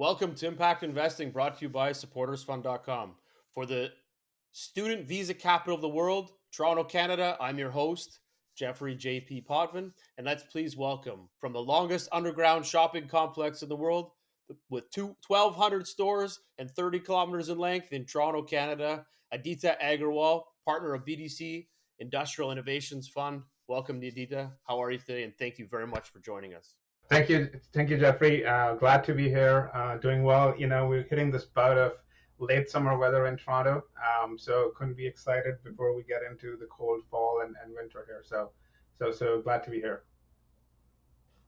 Welcome to Impact Investing, brought to you by supportersfund.com. For the student visa capital of the world, Toronto, Canada, I'm your host, Jeffery J.P. Potvin, and let's please welcome from the longest underground shopping complex in the world, with 1,200 stores and 30 kilometers in length in Toronto, Canada, Aditya Aggarwal, partner of BDC Industrial Innovations Fund. Welcome, Aditya. How are you today? And thank you very much for joining us. Thank you, Jeffrey. Glad to be here. Doing well. We're hitting this bout of late summer weather in Toronto, so couldn't be excited before we get into the cold fall and winter here. So glad to be here.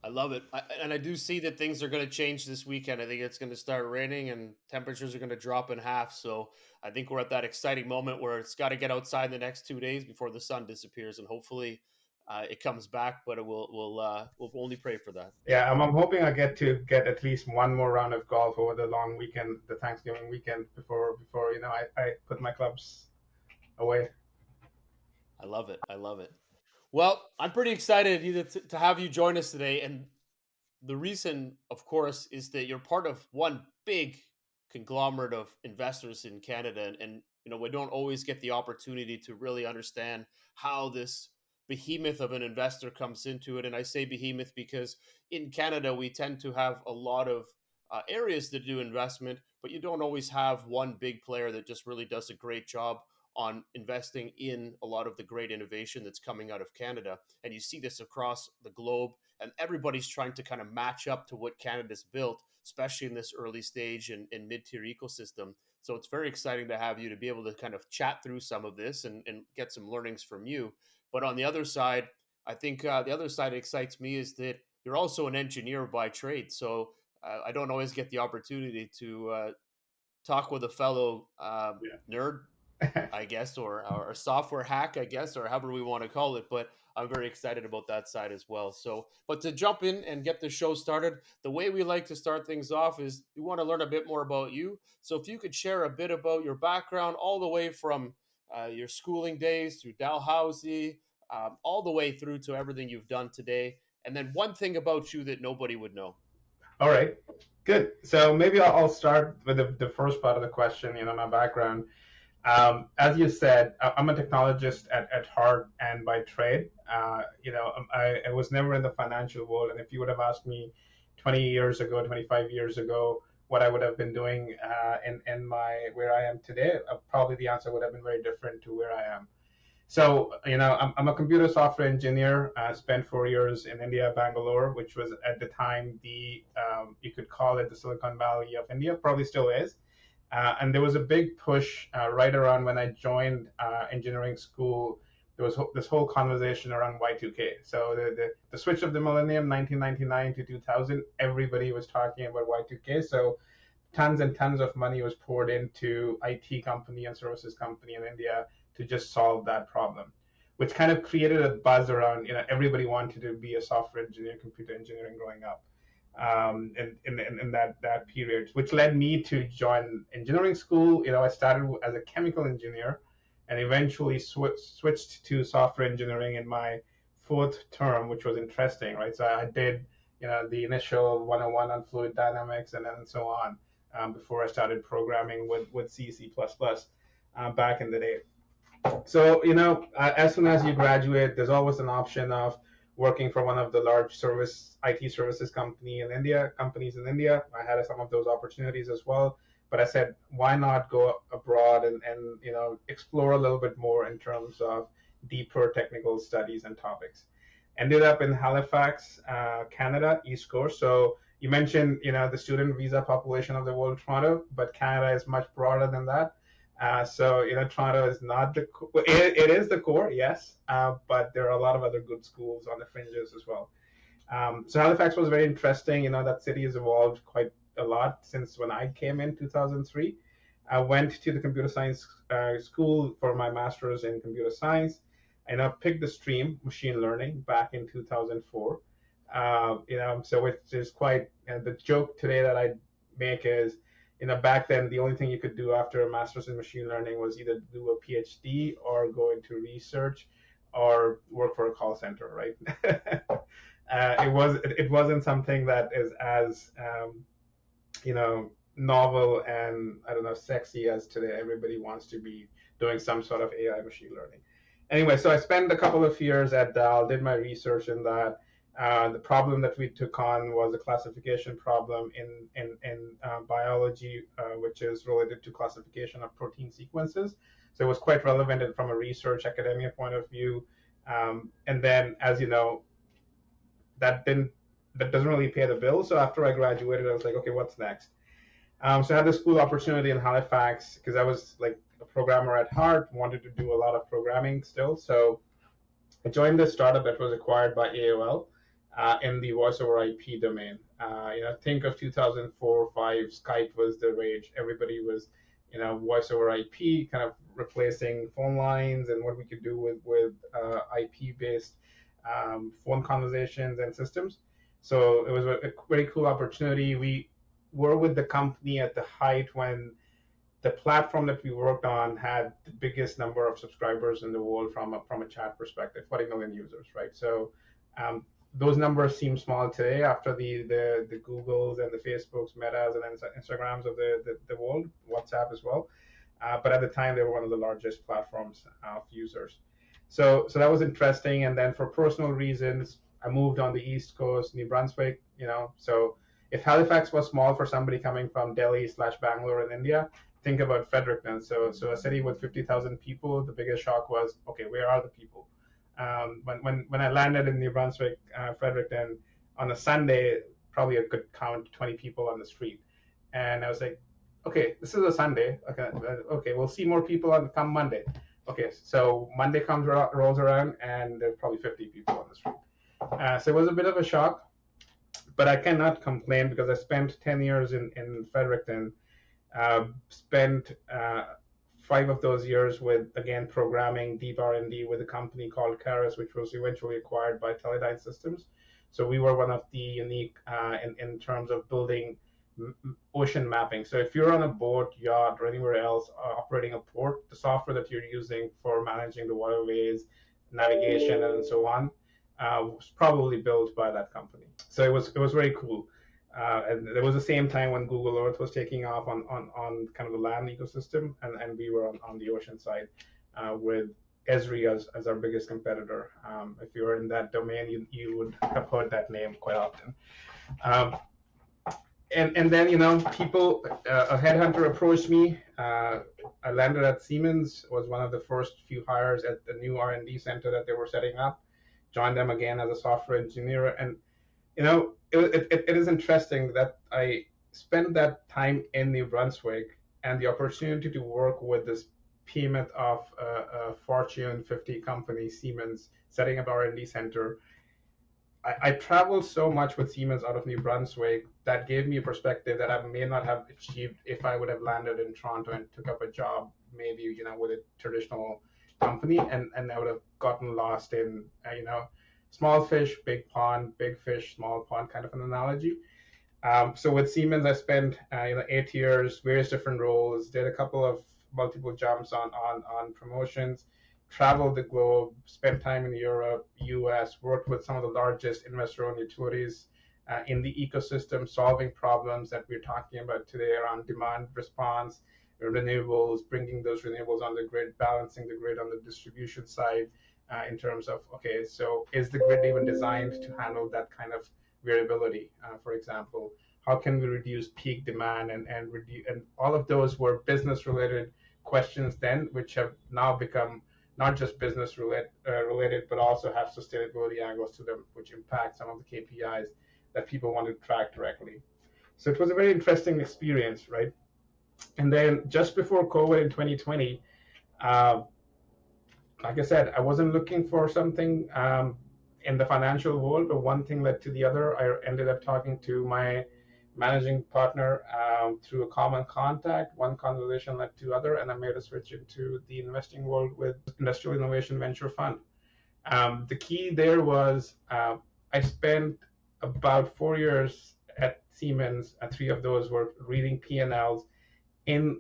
I love it. And I do see that things are going to change this weekend. I think it's going to start raining and temperatures are going to drop in half. So I think we're at that exciting moment where it's got to get outside in the next 2 days before the sun disappears. And hopefully it comes back, but we'll only pray for that. Yeah, I'm hoping I get at least one more round of golf over the long weekend, the Thanksgiving weekend, before I put my clubs away. I love it. Well, I'm pretty excited to have you join us today. And the reason, of course, is that you're part of one big conglomerate of investors in Canada. And we don't always get the opportunity to really understand how this behemoth of an investor comes into it. And I say behemoth because in Canada, we tend to have a lot of areas that do investment, but you don't always have one big player that just really does a great job on investing in a lot of the great innovation that's coming out of Canada. And you see this across the globe, and everybody's trying to kind of match up to what Canada's built, especially in this early stage and mid-tier ecosystem. So it's very exciting to have you to be able to kind of chat through some of this and get some learnings from you. But on the other side, I think the other side that excites me is that you're also an engineer by trade. So I don't always get the opportunity to talk with a fellow nerd, I guess, or a software hack, I guess, or however we want to call it. But I'm very excited about that side as well. So, but to jump in and get the show started, the way we like to start things off is we want to learn a bit more about you. So if you could share a bit about your background, all the way from your schooling days through Dalhousie, all the way through to everything you've done today. And then one thing about you that nobody would know. All right, good. So maybe I'll start with the first part of the question, my background. As you said, I'm a technologist at heart and by trade. I was never in the financial world, and if you would have asked me 20 years ago, 25 years ago, what I would have been doing in my where I am today, probably the answer would have been very different to where I am. So, I'm a computer software engineer. I spent 4 years in India, Bangalore, which was at the time you could call it the Silicon Valley of India, probably still is. And there was a big push right around when I joined engineering school. There was this whole conversation around Y2K. So the switch of the millennium, 1999 to 2000, everybody was talking about Y2K. So tons and tons of money was poured into IT company and services company in India to just solve that problem, which kind of created a buzz around, everybody wanted to be a software engineer, computer engineering growing up. In that period, which led me to join engineering school. I started as a chemical engineer and eventually switched to software engineering in my fourth term, which was interesting, right? So I did, the initial 101 on fluid dynamics and then so on before I started programming with C, C++ back in the day. So, as soon as you graduate, there's always an option of working for one of the large IT services companies in India. I had some of those opportunities as well, but I said, why not go abroad and explore a little bit more in terms of deeper technical studies and topics. Ended up in Halifax, Canada, East Coast. So you mentioned, the student visa population of the world, Toronto, but Canada is much broader than that. So Toronto is not it is the core, yes, but there are a lot of other good schools on the fringes as well. So Halifax was very interesting. That city has evolved quite a lot since when I came in 2003. I went to the computer science school for my master's in computer science, and I picked the stream machine learning back in 2004. So which is quite the joke today that I make is, back then, the only thing you could do after a master's in machine learning was either do a PhD or go into research or work for a call center, right? It wasn't something that is as novel and, I don't know, sexy as today. Everybody wants to be doing some sort of AI machine learning. Anyway, so I spent a couple of years at Dal, did my research in that. The problem that we took on was a classification problem in biology, which is related to classification of protein sequences. So it was quite relevant from a research academia point of view. And then, as you know, that doesn't really pay the bill. So after I graduated, I was like, okay, what's next? So I had this cool opportunity in Halifax because I was like a programmer at heart, wanted to do a lot of programming still. So I joined this startup that was acquired by AOL in the voice over IP domain. Think of 2004, 5. Skype was the rage. Everybody was, voice over IP, kind of replacing phone lines and what we could do with IP-based phone conversations and systems. So it was a very cool opportunity. We were with the company at the height when the platform that we worked on had the biggest number of subscribers in the world from a chat perspective, 40 million users, right? So those numbers seem small today after the Googles and the Facebooks, Metas, and Instagrams of the world, WhatsApp as well. But at the time, they were one of the largest platforms of users. So that was interesting. And then for personal reasons, I moved on the East Coast, New Brunswick, so if Halifax was small for somebody coming from Delhi/Bangalore in India, think about Fredericton. So a city with 50,000 people, the biggest shock was, okay, where are the people? When I landed in New Brunswick, Fredericton, on a Sunday, probably I could count 20 people on the street. And I was like, okay, this is a Sunday. Okay, we'll see more people on come Monday. Okay, so Monday rolls around, and there's probably 50 people on the street. So it was a bit of a shock. But I cannot complain because I spent 10 years in Fredericton, spent 5 of those years with, again, programming, deep R&D with a company called Caris, which was eventually acquired by Teledyne Systems. So we were one of the unique in terms of building ocean mapping. So if you're on a boat, yacht, or anywhere else operating a port, the software that you're using for managing the waterways, navigation, and so on, was probably built by that company. So it was very cool. And it was the same time when Google Earth was taking off on kind of the land ecosystem, and we were on the ocean side with Esri as our biggest competitor. If you were in that domain, you would have heard that name quite often. And then, people, a headhunter approached me. I landed at Siemens, was one of the first few hires at the new R&D center that they were setting up. Joined them again as a software engineer. And, it is interesting that I spent that time in New Brunswick and the opportunity to work with this behemoth of a Fortune 50 company, Siemens, setting up R&D center. I traveled so much with Siemens out of New Brunswick that gave me a perspective that I may not have achieved if I would have landed in Toronto and took up a job, maybe, with a traditional company, and I would have gotten lost in, small fish, big pond, big fish, small pond kind of an analogy. So with Siemens, I spent 8 years, various different roles, did a couple of multiple jumps on promotions, traveled the globe, spent time in Europe, US, worked with some of the largest investor-owned utilities in the ecosystem, solving problems that we're talking about today around demand response, renewables, bringing those renewables on the grid, balancing the grid on the distribution side in terms of, okay, so is the grid even designed to handle that kind of variability, for example? How can we reduce peak demand and all of those were business-related questions then, which have now become not just business related, but also have sustainability angles to them, which impact some of the KPIs that people want to track directly. So it was a very interesting experience, right? And then just before COVID in 2020, like I said, I wasn't looking for something in the financial world, but one thing led to the other. I ended up talking to my managing partner through a common contact. One conversation led to other, and I made a switch into the investing world with Industrial Innovation Venture Fund. The key there was I spent about 4 years at Siemens, and 3 of those were reading P&Ls in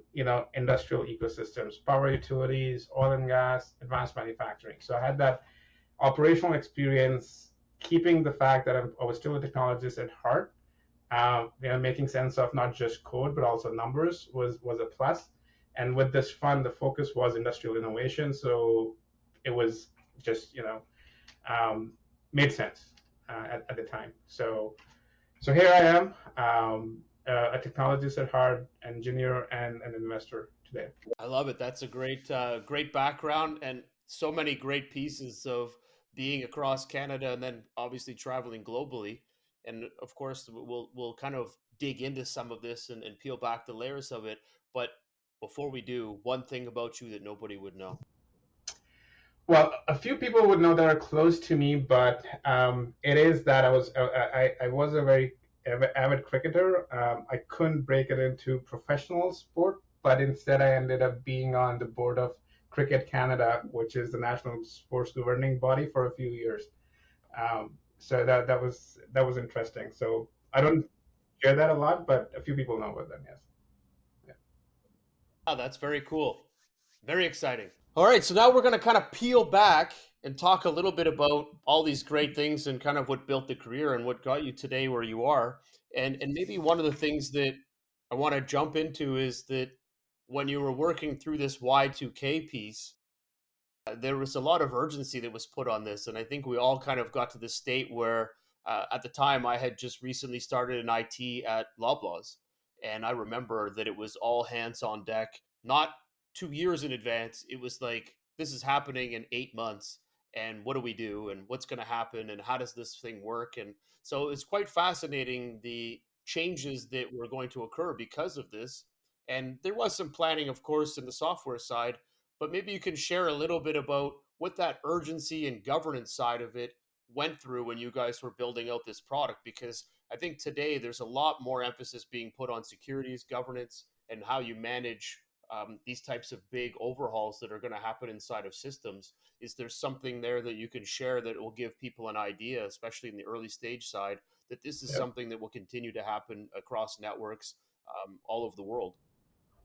industrial ecosystems, power utilities, oil and gas, advanced manufacturing. So I had that operational experience, keeping the fact that I was still a technologist at heart, Making sense of not just code but also numbers was a plus. And with this fund, the focus was industrial innovation, so it was just um, made sense at the time. So here I am, a technologist at heart, engineer, and an investor today. I love it. That's a great background, and so many great pieces of being across Canada, and then obviously traveling globally. And of course, we'll kind of dig into some of this and peel back the layers of it. But before we do, one thing about you that nobody would know. Well, a few people would know that are close to me, but it is that I was a very avid cricketer. I couldn't break it into professional sport, but instead I ended up being on the board of Cricket Canada, which is the national sports governing body, for a few years. So that was interesting. So I don't share that a lot, but a few people know about them. Yes. Yeah. Oh, that's very cool. Very exciting. All right, so now we're going to kind of peel back and talk a little bit about all these great things and kind of what built the career and what got you today where you are. And maybe one of the things that I want to jump into is that when you were working through this Y2K piece, there was a lot of urgency that was put on this. And I think we all kind of got to the state where at the time I had just recently started in IT at Loblaws. And I remember that it was all hands on deck, not 2 years in advance. It was like, this is happening in 8 months. And what do we do? And what's going to happen? And how does this thing work? And so it's quite fascinating the changes that were going to occur because of this. And there was some planning, of course, in the software side, but maybe you can share a little bit about what that urgency and governance side of it went through when you guys were building out this product. Because I think today there's a lot more emphasis being put on securities, governance, and how you manage these types of big overhauls that are going to happen inside of systems. Is there something there that you can share that will give people an idea, especially in the early stage side, that this is Yeah. something that will continue to happen across networks all over the world?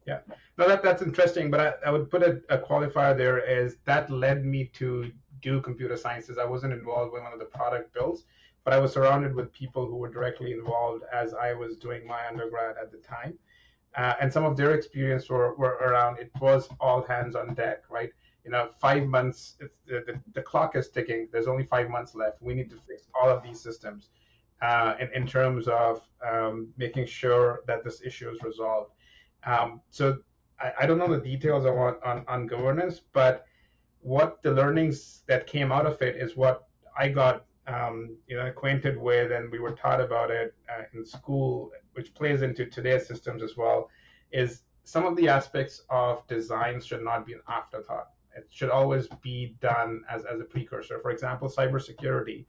Yeah, no, that's interesting, but I would put a qualifier there as that led me to do computer sciences. I wasn't involved in one of the product builds, but I was surrounded with people who were directly involved as I was doing my undergrad at the time. And some of their experience were around, it was all hands on deck, right? 5 months, the clock is ticking. There's only 5 months left. We need to fix all of these systems in terms of making sure that this issue is resolved. So I don't know the details on governance, but what the learnings that came out of it is what I got acquainted with, and we were taught about it in school, which plays into today's systems as well. Is some of the aspects of design should not be an afterthought. It should always be done as a precursor. For example, cybersecurity.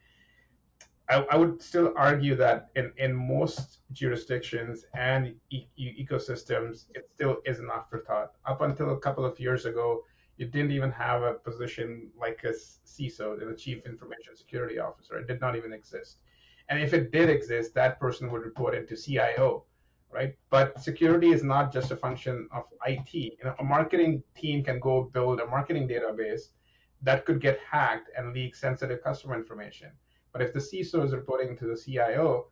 I would still argue that in most jurisdictions and ecosystems, it still is an afterthought. Up until a couple of years ago, you didn't even have a position like a CISO, the Chief Information Security Officer. It did not even exist. And if it did exist, that person would report into CIO, right? But security is not just a function of IT. A marketing team can go build a marketing database that could get hacked and leak sensitive customer information. But if the CISO is reporting to the CIO,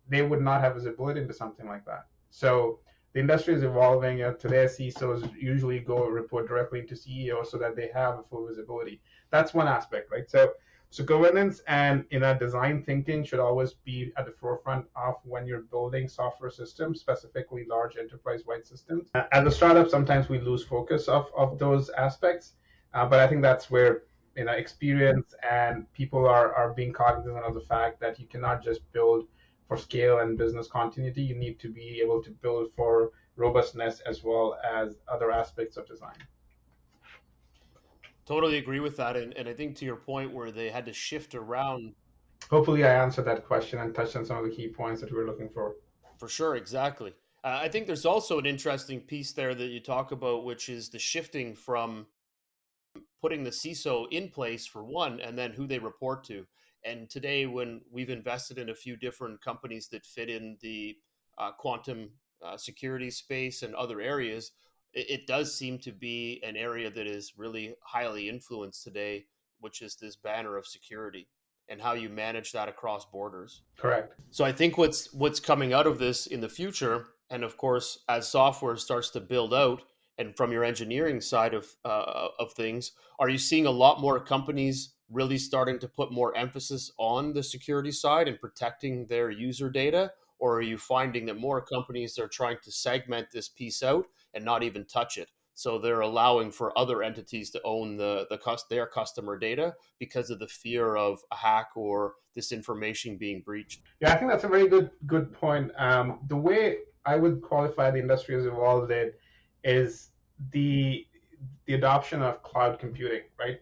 they would not have visibility into something like that. So the industry is evolving. Today, CISOs usually go report directly to CEO so that they have a full visibility. That's one aspect, right? So governance and design thinking should always be at the forefront of when you're building software systems, specifically large enterprise-wide systems. As a startup, sometimes we lose focus of those aspects, but I think that's where experience and people are being cognizant of the fact that you cannot just build for scale and business continuity. You need to be able to build for robustness as well as other aspects of design. Totally agree with that. And I think to your point where they had to shift around. Hopefully, I answered that question and touched on some of the key points that we were looking for. For sure, exactly. I think there's also an interesting piece there that you talk about, which is the shifting from putting the CISO in place for one, and then who they report to. And today, when we've invested in a few different companies that fit in the quantum security space and other areas, it does seem to be an area that is really highly influenced today, which is this banner of security. and how you manage that across borders. Correct. So I think what's coming out of this in the future, and of course, as software starts to build out, and from your engineering side of things, are you seeing a lot more companies really starting to put more emphasis on the security side and protecting their user data, or are you finding that more companies are trying to segment this piece out and not even touch it? So they're allowing for other entities to own their customer data because of the fear of a hack or this information being breached. Yeah, I think that's a very good point. The way I would qualify the industry has evolved it is the the adoption of cloud computing, right?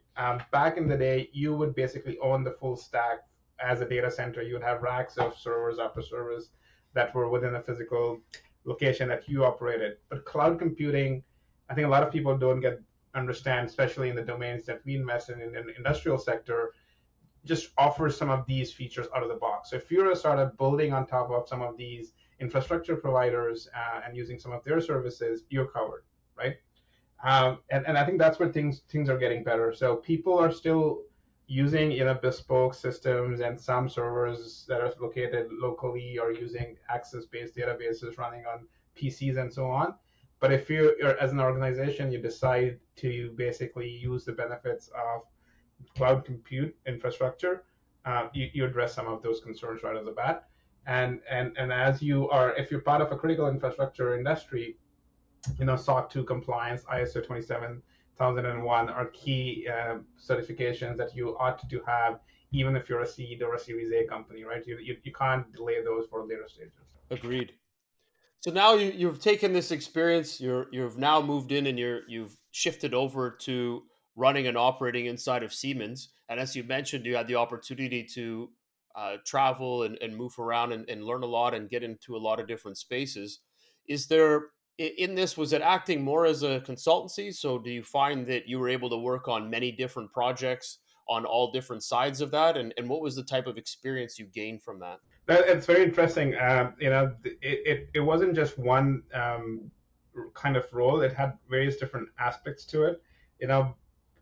Back in the day, you would basically own the full stack as a data center. You would have racks of servers after servers that were within a physical location that you operated. But cloud computing, I think a lot of people don't get understand, especially in the domains that we invest in the industrial sector, just offers some of these features out of the box. So if you're a startup building on top of some of these infrastructure providers and using some of their services, you're covered, right? And I think that's where things are getting better. So people are still using bespoke systems and some servers that are located locally or using access-based databases running on PCs and so on. But if you're as an organization, you decide to basically use the benefits of cloud compute infrastructure, you address some of those concerns right off the bat. And as you are, if you're part of a critical infrastructure industry, SOC 2 compliance, ISO 27001 are key certifications that you ought to have, even if you're a seed or a Series A company, right? You can't delay those for later stages. Agreed. So now you've taken this experience, you've now moved in and you've shifted over to running and operating inside of Siemens. And as you mentioned, you had the opportunity to travel and move around and learn a lot and get into a lot of different spaces. Is there in this, was it acting more as a consultancy? So do you find that you were able to work on many different projects on all different sides of that? And what was the type of experience you gained from that? It's very interesting. It wasn't just one kind of role. It had various different aspects to it.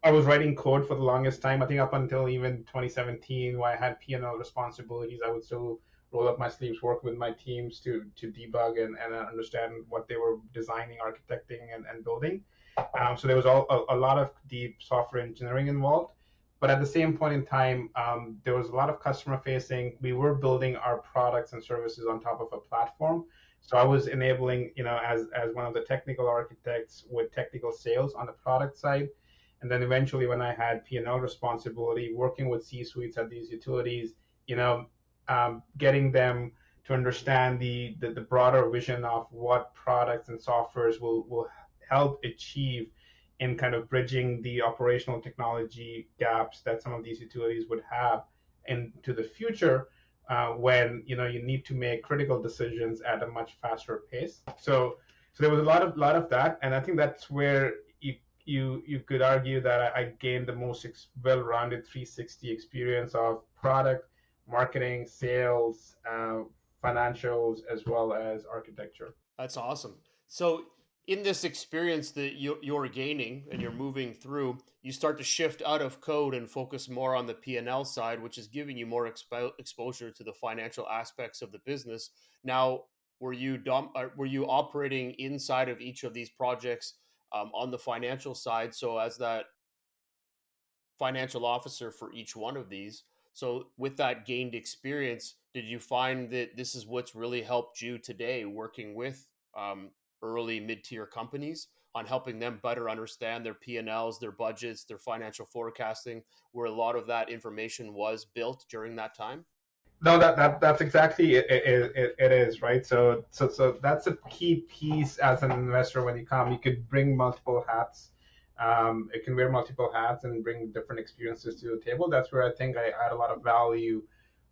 I was writing code for the longest time. I think up until even 2017, where I had P&L responsibilities, I would still roll up my sleeves, work with my teams to debug and understand what they were designing, architecting, and building. So there was a lot of deep software engineering involved. But at the same point in time, there was a lot of customer facing. We were building our products and services on top of a platform. So I was enabling, as one of the technical architects with technical sales on the product side. And then eventually when I had P&L responsibility, working with C-suites at these utilities, getting them to understand the broader vision of what products and softwares will help achieve in kind of bridging the operational technology gaps that some of these utilities would have into the future when you need to make critical decisions at a much faster pace. So there was a lot of that, and I think that's where you could argue that I gained the most well-rounded 360 experience of product, marketing, sales, financials, as well as architecture. That's awesome. So, in this experience that you're gaining and you're moving through, you start to shift out of code and focus more on the P&L side, which is giving you more exposure to the financial aspects of the business. Now, were you operating inside of each of these projects on the financial side? So, as that financial officer for each one of these. So, with that gained experience, did you find that this is what's really helped you today working with early mid-tier companies on helping them better understand their P&Ls, their budgets, their financial forecasting, where a lot of that information was built during that time? No, that's exactly it is, right? So that's a key piece as an investor when you come. You could bring multiple hats. It can wear multiple hats and bring different experiences to the table. That's where I think I add a lot of value.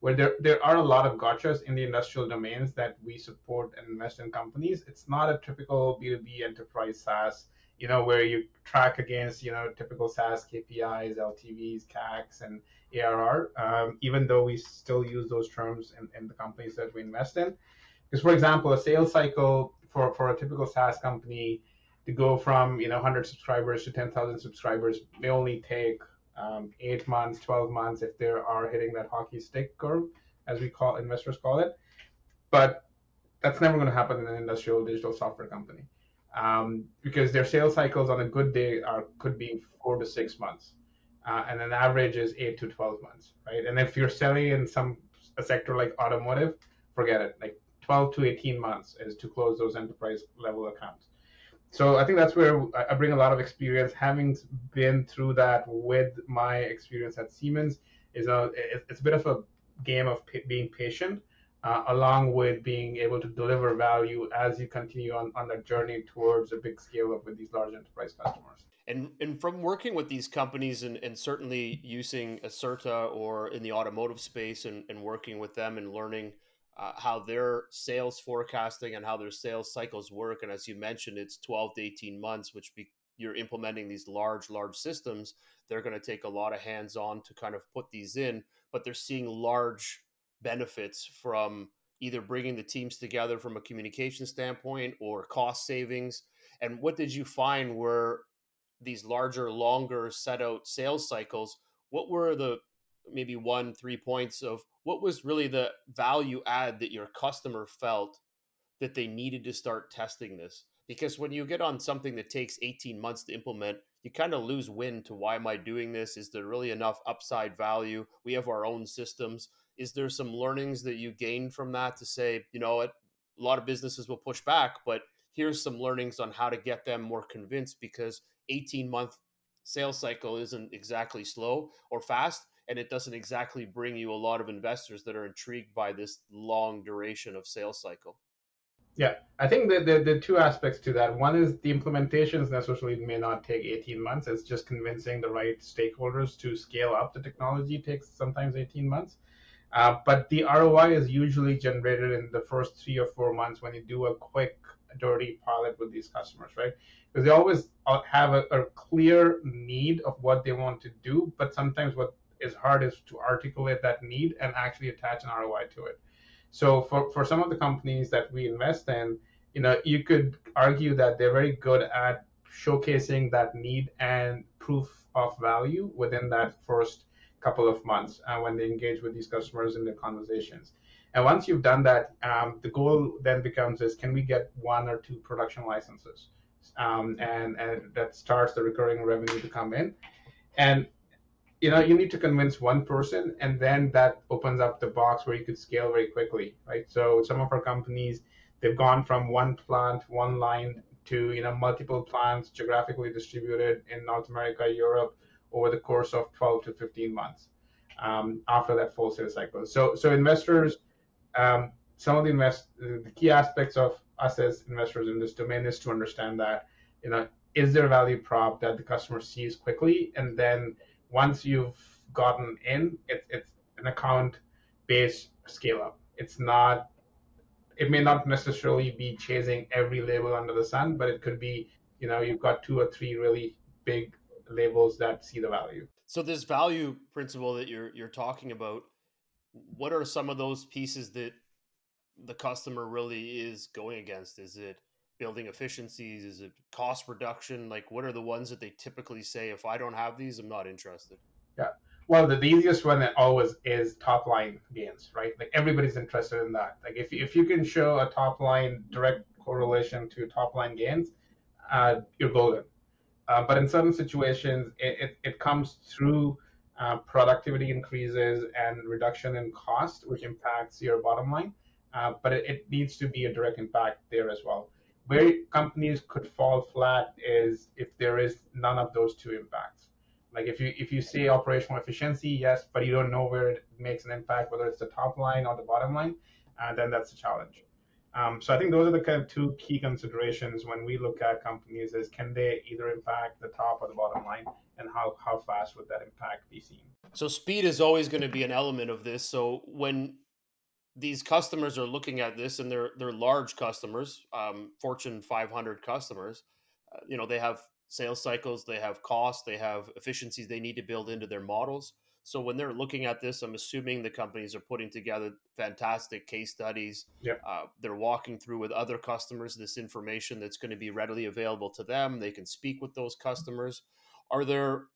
Where there are a lot of gotchas in the industrial domains that we support and invest in companies. It's not a typical B2B enterprise SaaS, where you track against, typical SaaS KPIs, LTVs, CACs, and ARR, even though we still use those terms in the companies that we invest in. Because, for example, a sales cycle for a typical SaaS company to go from 100 subscribers to 10,000 subscribers may only take 8 months, 12 months, if they are hitting that hockey stick curve, as we call investors call it. But that's never going to happen in an industrial digital software company, because their sales cycles on a good day could be 4 to 6 months, and an average is 8 to 12 months, right? And if you're selling in a sector like automotive, forget it. Like 12 to 18 months is to close those enterprise level accounts. So I think that's where I bring a lot of experience, having been through that with my experience at Siemens. It's a bit of a game of being patient, along with being able to deliver value as you continue on that journey towards a big scale up with these large enterprise customers. And from working with these companies and certainly using Acerta or in the automotive space and working with them and learning how their sales forecasting and how their sales cycles work. And as you mentioned, it's 12 to 18 months, you're implementing these large systems. They're going to take a lot of hands on to kind of put these in, but they're seeing large benefits from either bringing the teams together from a communication standpoint or cost savings. And what did you find were these larger, longer set out sales cycles? What were the maybe 1, 3 points of what was really the value add that your customer felt that they needed to start testing this? Because when you get on something that takes 18 months to implement, you kind of lose wind to why am I doing this? Is there really enough upside value? We have our own systems. Is there some learnings that you gained from that to say, you know what, a lot of businesses will push back, but here's some learnings on how to get them more convinced, because 18-month sales cycle isn't exactly slow or fast, and it doesn't exactly bring you a lot of investors that are intrigued by this long duration of sales cycle. Yeah, I think that the two aspects to that. One is the implementations necessarily may not take 18 months. It's just convincing the right stakeholders to scale up the technology takes sometimes 18 months. But the ROI is usually generated in the first 3 or 4 months when you do a quick, dirty pilot with these customers, right? Because they always have a clear need of what they want to do, but sometimes what is hard is to articulate that need and actually attach an ROI to it. So for some of the companies that we invest in, you could argue that they're very good at showcasing that need and proof of value within that first couple of months when they engage with these customers in their conversations. And once you've done that, the goal then becomes is can we get 1 or 2 production licenses, and that starts the recurring revenue to come in. And you need to convince one person, and then that opens up the box where you could scale very quickly, right? So some of our companies, they've gone from one plant, one line to multiple plants geographically distributed in North America, Europe, over the course of 12 to 15 months, after that full sales cycle. So investors, some of the key aspects of us as investors in this domain is to understand that, is there a value prop that the customer sees quickly, and then once you've gotten in, it's an account-based scale up. It may not necessarily be chasing every label under the sun, but it could be, you've got 2 or 3 really big labels that see the value. So this value principle that you're talking about, what are some of those pieces that the customer really is going against? Is it building efficiencies? Is it cost reduction? Like, what are the ones that they typically say, if I don't have these, I'm not interested? Yeah. Well, the easiest one always is top line gains, right? Like everybody's interested in that. Like if you can show a top line direct correlation to top line gains, you're golden. But in certain situations, it comes through productivity increases and reduction in cost, which impacts your bottom line. But it needs to be a direct impact there as well. Where companies could fall flat is if there is none of those two impacts. Like if you say operational efficiency, yes, but you don't know where it makes an impact, whether it's the top line or the bottom line, then that's a challenge. So I think those are the kind of 2 key considerations when we look at companies: is can they either impact the top or the bottom line, and how fast would that impact be seen? So speed is always going to be an element of this. So when these customers are looking at this, and they're large customers, Fortune 500 customers, they have sales cycles, they have costs, they have efficiencies they need to build into their models. So when they're looking at this, I'm assuming the companies are putting together fantastic case studies. Yep. They're walking through with other customers this information that's going to be readily available to them. They can speak with those customers. Are there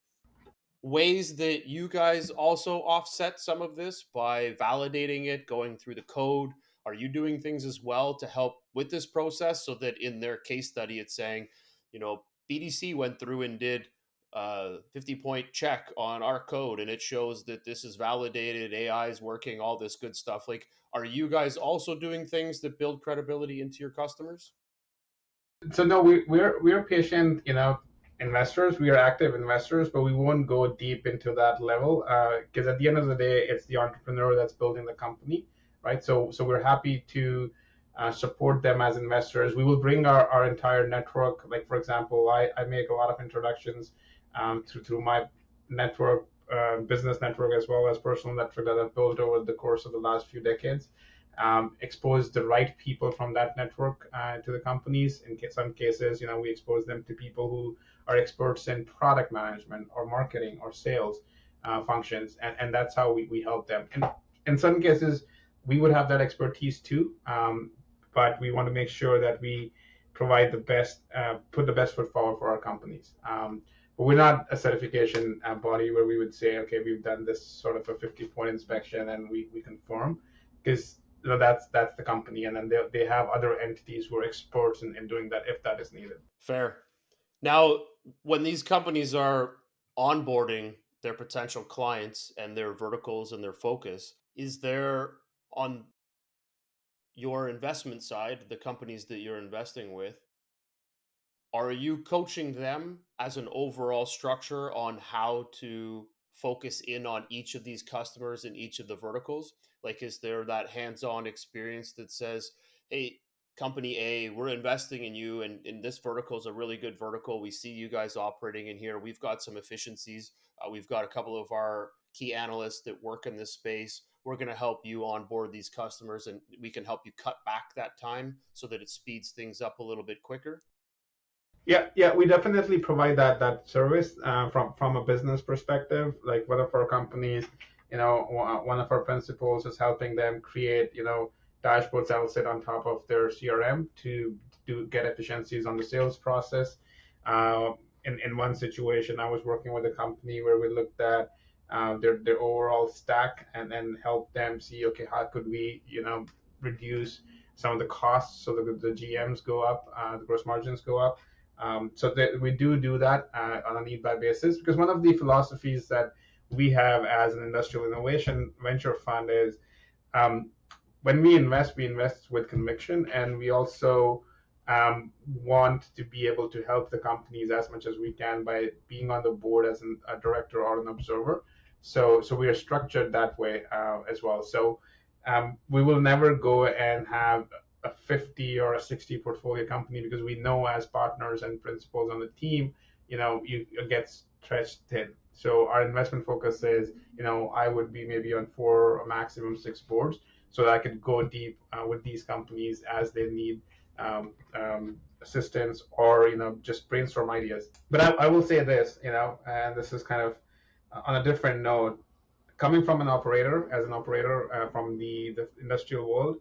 ways that you guys also offset some of this by validating it, going through the code? Are you doing things as well to help with this process so that in their case study, it's saying, BDC went through and did 50-point check on our code and it shows that this is validated, AI is working, all this good stuff. Like, are you guys also doing things that build credibility into your customers? So no, we're patient, investors. We are active investors, but we won't go deep into that level because at the end of the day, it's the entrepreneur that's building the company, right? So we're happy to support them as investors. We will bring our entire network. Like for example, I make a lot of introductions through my network, business network as well as personal network that I've built over the course of the last few decades. Expose the right people from that network to the companies. In some cases, we expose them to people who are experts in product management or marketing or sales functions, and that's how we help them. And in some cases, we would have that expertise too, but we want to make sure that we provide the best, put the best foot forward for our companies. But we're not a certification body where we would say, okay, we've done this sort of a 50-point inspection and we conform, because that's the company, and then they have other entities who are experts in doing that if that is needed. Fair. Now, when these companies are onboarding their potential clients and their verticals and their focus, is there on your investment side, the companies that you're investing with, are you coaching them as an overall structure on how to focus in on each of these customers in each of the verticals? Like, is there that hands on experience that says, hey, company A, we're investing in you, and this vertical is a really good vertical. We see you guys operating in here. We've got some efficiencies. We've got a couple of our key analysts that work in this space. We're going to help you onboard these customers, and we can help you cut back that time so that it speeds things up a little bit quicker. Yeah, we definitely provide that service from a business perspective. Like one of our companies, one of our principals is helping them create, dashboards that will sit on top of their CRM to get efficiencies on the sales process. In one situation, I was working with a company where we looked at their overall stack and then help them see, okay, how could we, reduce some of the costs so that the GMs go up, the gross margins go up. So that we do that on a need by basis, because one of the philosophies that we have as an industrial innovation venture fund is um, when we invest with conviction, and we also want to be able to help the companies as much as we can by being on the board as a director or an observer. So we are structured that way as well. So we will never go and have a 50 or a 60 portfolio company, because we know as partners and principals on the team, you get stretched thin. So our investment focus is, I would be maybe on 4 or maximum 6 boards, so that I could go deep with these companies as they need assistance, or just brainstorm ideas. But I will say this, and this is kind of on a different note, coming from an operator from the industrial world,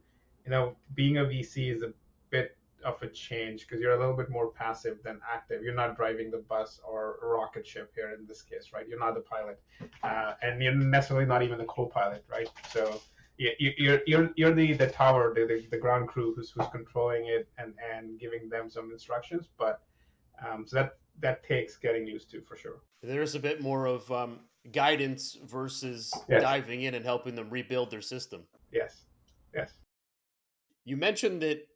being a VC is a bit of a change, because you're a little bit more passive than active. You're not driving the bus or rocket ship here in this case, right? You're not the pilot, and you're necessarily not even the co-pilot, right? So you're the tower, the ground crew who's controlling it and giving them some instructions. But so that takes getting used to for sure. There's a bit more of guidance versus Yes, diving in and helping them rebuild their system. yes, yes. You mentioned that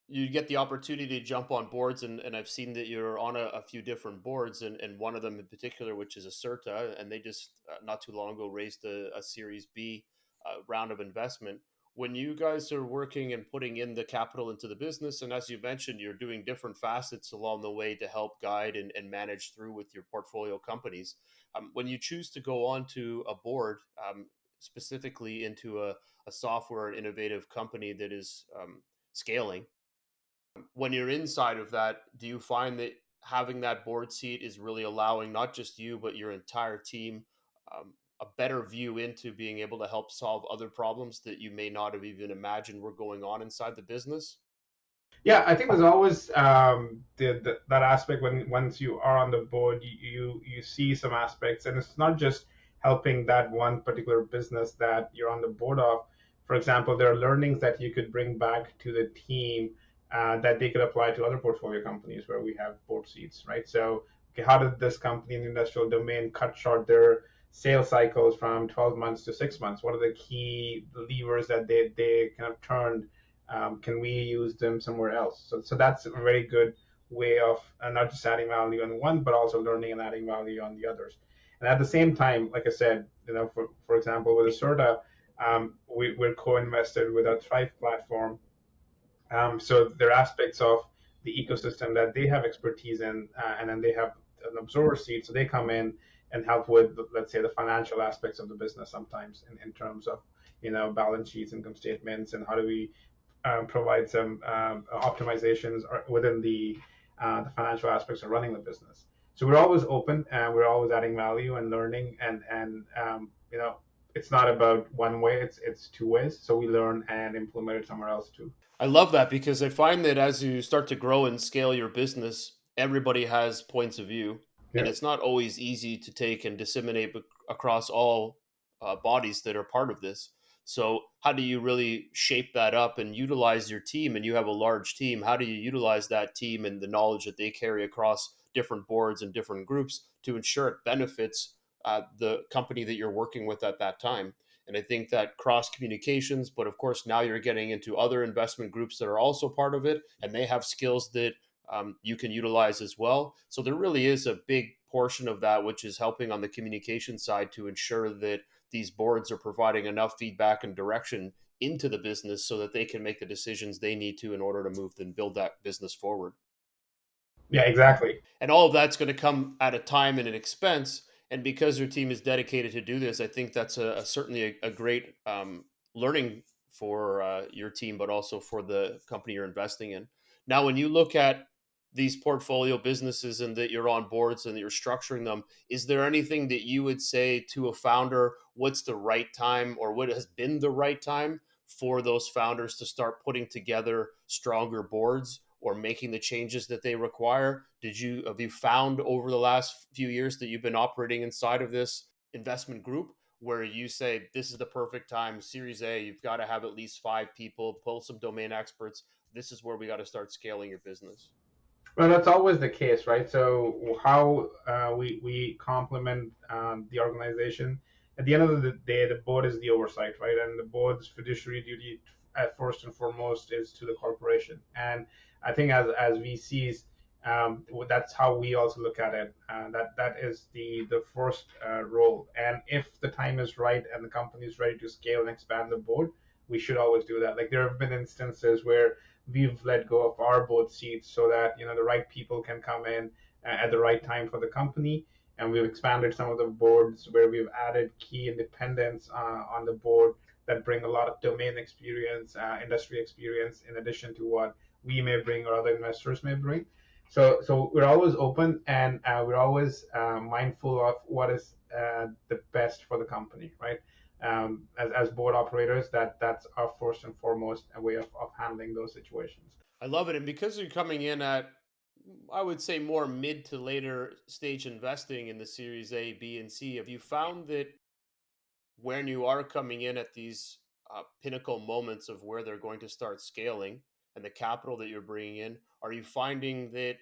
you get the opportunity to jump on boards, and I've seen that you're on a few different boards, and one of them in particular, which is Acerta, and they just not too long ago raised a Series B round of investment. When you guys are working and putting in the capital into the business, and as you mentioned, you're doing different facets along the way to help guide and manage through with your portfolio companies. When you choose to go onto a board, specifically into a software innovative company that is scaling, when you're inside of that, do you find that having that board seat is really allowing not just you but your entire team a better view into being able to help solve other problems that you may not have even imagined were going on inside the business? Yeah, I think there's always that aspect when once you are on the board, you see some aspects, and it's not just helping that one particular business that you're on the board of. For example, there are learnings that you could bring back to the team that they could apply to other portfolio companies where we have board seats, right? So, okay, how did this company in the industrial domain cut short their sales cycles from 12 months to 6 months? What are the key levers that they kind of turned? Can we use them somewhere else? So that's a very good way of not just adding value on one, but also learning and adding value on the others. And at the same time, like I said, for example, with Acerta, we're co-invested with our Thrive platform. So there are aspects of the ecosystem that they have expertise in, and then they have an observer seat, so they come in and help with, let's say, the financial aspects of the business sometimes in terms of balance sheets, income statements, and how do we provide some optimizations within the financial aspects of running the business. So we're always open and we're always adding value and learning, and it's not about one way; it's two ways. So we learn and implement it somewhere else too. I love that because I find that as you start to grow and scale your business, everybody has points of view, and Yeah. it's not always easy to take and disseminate across all bodies that are part of this. So, how do you really shape that up and utilize your team? And you have a large team. How do you utilize that team and the knowledge that they carry across different boards and different groups to ensure it benefits the company that you're working with at that time? And I think that cross communications, but of course, now you're getting into other investment groups that are also part of it, and they have skills that you can utilize as well. So there really is a big portion of that, which is helping on the communication side to ensure that these boards are providing enough feedback and direction into the business so that they can make the decisions they need to in order to move and build that business forward. Yeah, exactly. And all of that's going to come at a time and an expense. And because your team is dedicated to do this, I think that's certainly a great learning for your team, but also for the company you're investing in. Now, when you look at these portfolio businesses and that you're on boards and that you're structuring them, is there anything that you would say to a founder? What's the right time, or what has been the right time for those founders to start putting together stronger boards or making the changes that they require? Have you found over the last few years that you've been operating inside of this investment group where you say this is the perfect time, Series A, you've got to have at least 5 people, pull some domain experts. This is where we got to start scaling your business. Well, that's always the case, right? So how we complement the organization. At the end of the day, the board is the oversight, right? And the board's fiduciary duty, first and foremost, is to the corporation. And I think as VCs, that's how we also look at it. That is the first role. And if the time is right and the company is ready to scale and expand the board, we should always do that. Like there have been instances where we've let go of our board seats so that the right people can come in at the right time for the company, and we've expanded some of the boards where we've added key independents on the board that bring a lot of domain experience, industry experience, in addition to what we may bring or other investors may bring. So we're always open, and we're always mindful of what is the best for the company, right? As board operators, that's our first and foremost a way of handling those situations. I love it. And because you're coming in at, I would say, more mid to later stage investing in the Series A, B, and C, have you found that when you are coming in at these pinnacle moments of where they're going to start scaling and the capital that you're bringing in, are you finding that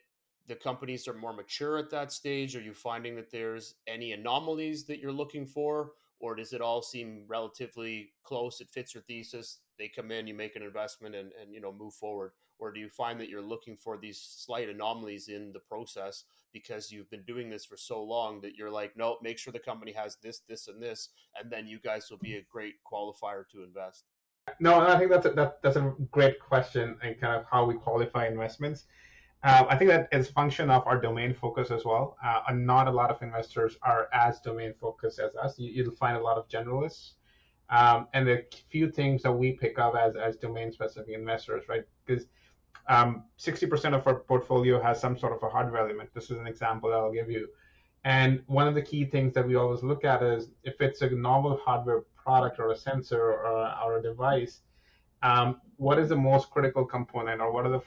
the companies are more mature at that stage? Are you finding that there's any anomalies that you're looking for? Or does it all seem relatively close? It fits your thesis. They come in, you make an investment, and move forward. Or do you find that you're looking for these slight anomalies in the process because you've been doing this for so long that you're like, no, make sure the company has this, this, and this, and then you guys will be a great qualifier to invest? No, and I think that's a great question and kind of how we qualify investments. I think that is a function of our domain focus as well. And not a lot of investors are as domain focused as us. You'll find a lot of generalists. And the few things that we pick up as domain specific investors, right? Because 60% of our portfolio has some sort of a hardware element. This is an example that I'll give you. And one of the key things that we always look at is if it's a novel hardware product or a sensor or a device, what is the most critical component, or what are the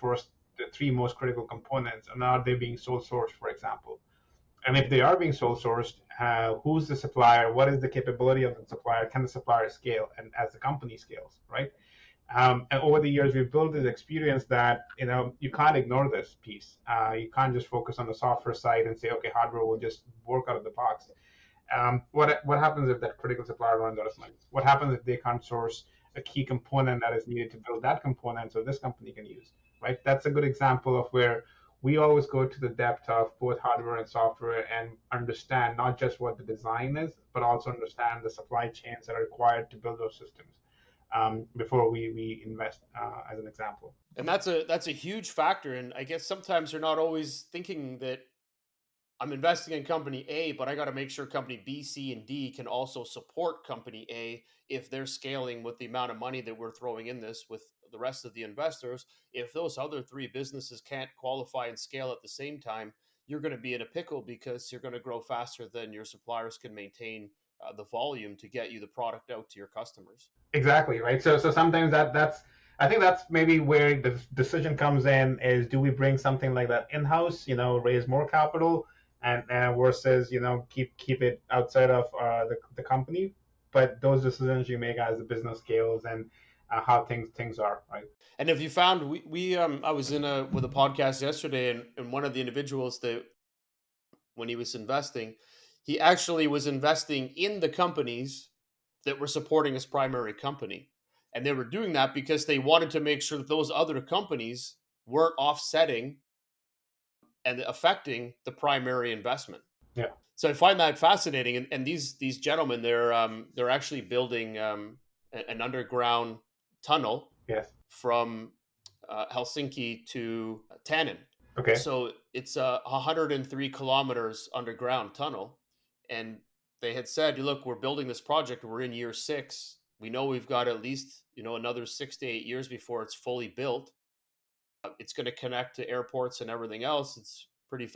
three most critical components, and are they being sole sourced, for example? And if they are being sole sourced, who's the supplier? What is the capability of the supplier? Can the supplier scale? And as the company scales, right? And over the years, we've built this experience that you can't ignore this piece. You can't just focus on the software side and say, okay, hardware will just work out of the box. What happens if that critical supplier runs out of money? What happens if they can't source a key component that is needed to build that component so this company can use, right? That's a good example of where we always go to the depth of both hardware and software and understand not just what the design is, but also understand the supply chains that are required to build those systems before we invest, as an example. And that's a huge factor. And I guess sometimes you're not always thinking that I'm investing in company A, but I got to make sure company B, C, and D can also support company A if they're scaling with the amount of money that we're throwing in this with the rest of the investors. If those other three businesses can't qualify and scale at the same time, you're going to be in a pickle because you're going to grow faster than your suppliers can maintain the volume to get you the product out to your customers. Exactly, right. So sometimes that's I think that's maybe where the decision comes in, is do we bring something like that in-house, raise more capital, and versus keep it outside of the company. But those decisions you make as the business scales and how things are, right? And if you found we I was with a podcast yesterday, and one of the individuals that when he was investing, he actually was investing in the companies that were supporting his primary company. And they were doing that because they wanted to make sure that those other companies weren't offsetting and affecting the primary investment. Yeah. So I find that fascinating. And these gentlemen, they're actually building an underground tunnel. Yes. From Helsinki to Tannen. Okay. So it's a 103 kilometers underground tunnel. And they had said, look, we're building this project. We're in year 6. We know we've got at least, another 6 to 8 years before it's fully built. It's going to connect to airports and everything else. It's pretty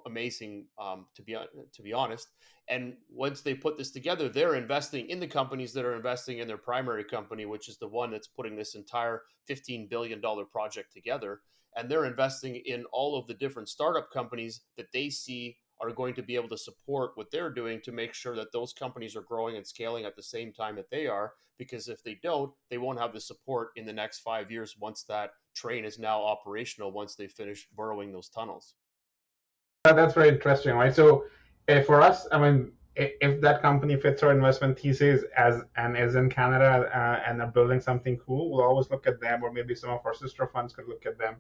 amazing, to be honest. And once they put this together, they're investing in the companies that are investing in their primary company, which is the one that's putting this entire $15 billion project together. And they're investing in all of the different startup companies that they see are going to be able to support what they're doing to make sure that those companies are growing and scaling at the same time that they are. Because if they don't, they won't have the support in the next 5 years once that train is now operational, once they finish burrowing those tunnels. That's very interesting, right? So for us, I mean, if that company fits our investment thesis and is in Canada and are building something cool, we'll always look at them, or maybe some of our sister funds could look at them.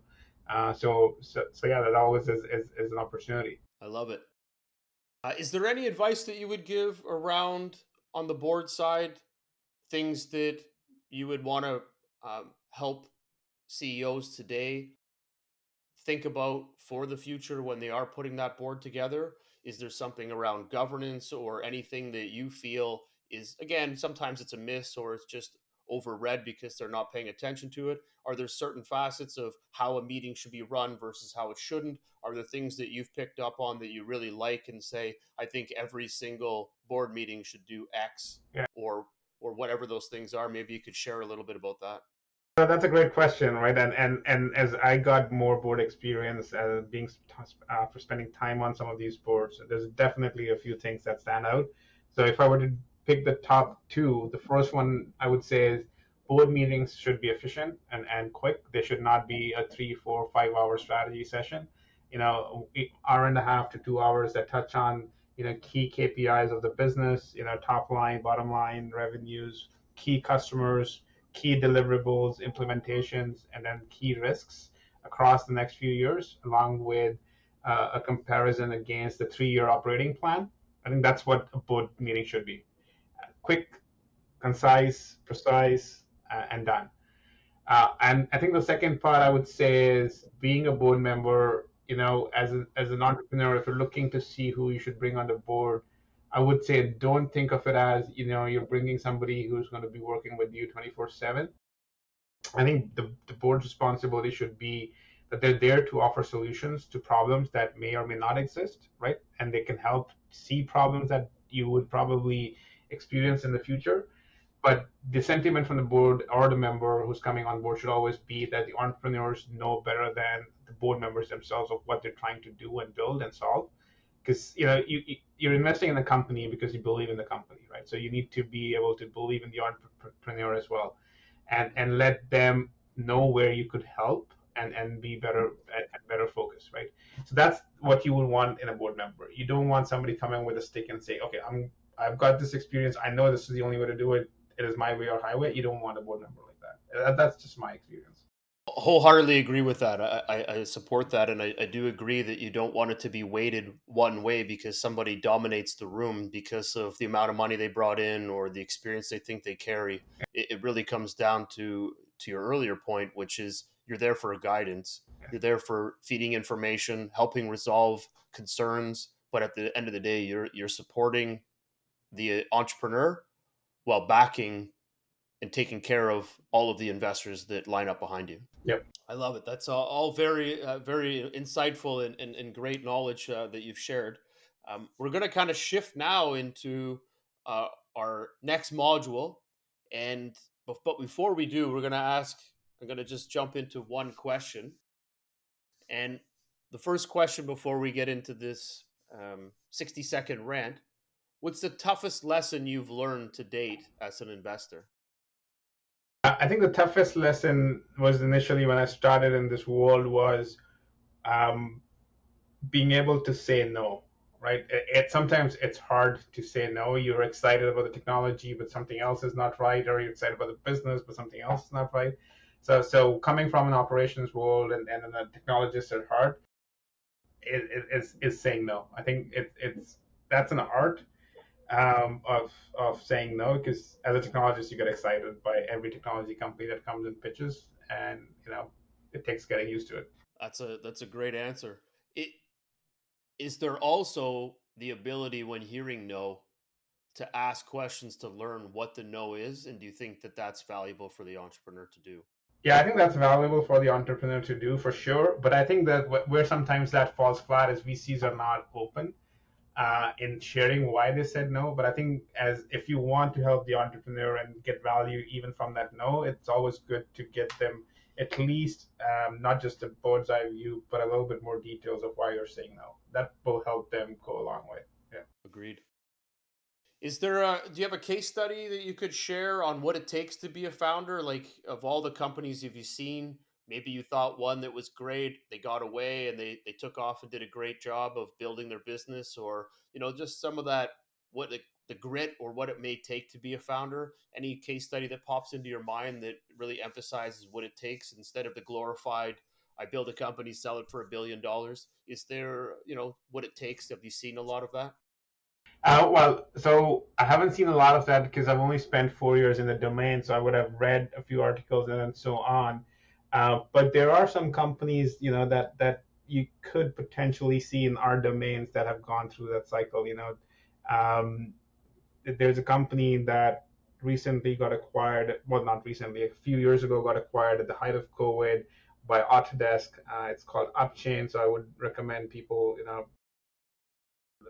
So yeah, that always is an opportunity. I love it. Is there any advice that you would give around on the board side, things that you would want to help CEOs today think about for the future when they are putting that board together? Is there something around governance or anything that you feel is, again, sometimes it's a miss or it's just overread because they're not paying attention to it? Are there certain facets of how a meeting should be run versus how it shouldn't? Are there things that you've picked up on that you really like and say, I think every single board meeting should do X, Yeah. or whatever those things are? Maybe you could share a little bit about that. That's a great question, right? And as I got more board experience, for spending time on some of these boards, there's definitely a few things that stand out. So if I were to pick the top 2, the first one I would say is board meetings should be efficient and quick. They should not be a 3, 4, 5 hour strategy session. Hour and a half to 2 hours that touch on key KPIs of the business, top line, bottom line, revenues, key customers, key deliverables, implementations, and then key risks across the next few years, along with a comparison against the 3-year operating plan. I think that's what a board meeting should be. Quick, concise, precise, and done. And I think the second part I would say is being a board member, as an entrepreneur, if you're looking to see who you should bring on the board, I would say don't think of it as, you're bringing somebody who's going to be working with you 24/7. I think the board's responsibility should be that they're there to offer solutions to problems that may or may not exist, right? And they can help see problems that you would probably experience in the future. but the sentiment from the board or the member who's coming on board should always be that the entrepreneurs know better than the board members themselves of what they're trying to do and build and solve. Because you're investing in the company because you believe in the company, right? So you need to be able to believe in the entrepreneur as well, and let them know where you could help and be better and better focused, right? So that's what you would want in a board member. You don't want somebody coming with a stick and say, okay, I've got this experience. I know this is the only way to do it. It is my way or highway. You don't want a board member like that. That's just my experience. Wholeheartedly agree with that. I support that, and I do agree that you don't want it to be weighted one way because somebody dominates the room because of the amount of money they brought in or the experience they think they carry. It really comes down to your earlier point, which is you're there for guidance. You're there for feeding information, helping resolve concerns, but at the end of the day, you're supporting the entrepreneur while backing and taking care of all of the investors that line up behind you. Yep. I love it. That's all very, very insightful and great knowledge that you've shared. We're going to kind of shift now into uh, our next module. And but before we do, I'm going to just jump into one question. And the first question before we get into this 60-second rant, what's the toughest lesson you've learned to date as an investor? I think the toughest lesson was initially when I started in this world was um, being able to say no, right? Sometimes it's hard to say no. You're excited about the technology, but something else is not right, or you're excited about the business, but something else is not right. So coming from an operations world and a technologist at heart is saying no. I think it's that's an art of saying no, because as a technologist you get excited by every technology company that comes and pitches, and it takes getting used to it. That's a great answer. It is there also the ability when hearing no to ask questions to learn what the no is, and do you think that that's valuable for the entrepreneur to do? Yeah, I think that's valuable for the entrepreneur to do for sure, but I think that where sometimes that falls flat is VCs are not open in sharing why they said no. But I think as if you want to help the entrepreneur and get value even from that no, it's always good to get them at least not just a bird's eye view, but a little bit more details of why you're saying no. That will help them go a long way. Yeah. Agreed. Do you have a case study that you could share on what it takes to be a founder? Like, of all the companies you've seen, maybe you thought one that was great, they got away and they took off and did a great job of building their business, or just some of that, what the grit or what it may take to be a founder. Any case study that pops into your mind that really emphasizes what it takes instead of the glorified, I build a company, sell it for $1 billion. Is there, what it takes? Have you seen a lot of that? Well, so I haven't seen a lot of that because I've only spent 4 years in the domain, so I would have read a few articles and so on. But there are some companies, that you could potentially see in our domains that have gone through that cycle. Um, there's a company that recently got acquired, well, not recently, a few years ago got acquired at the height of COVID by Autodesk. It's called Upchain, so I would recommend people,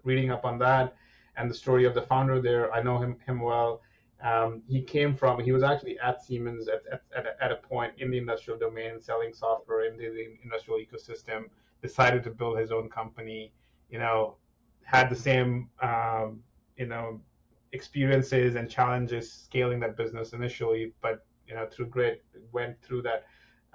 reading up on that and the story of the founder there. I know him well. He was actually at Siemens at a point in the industrial domain, selling software into the industrial ecosystem, decided to build his own company, had the same, you know, experiences and challenges scaling that business initially, but, through grit, went through that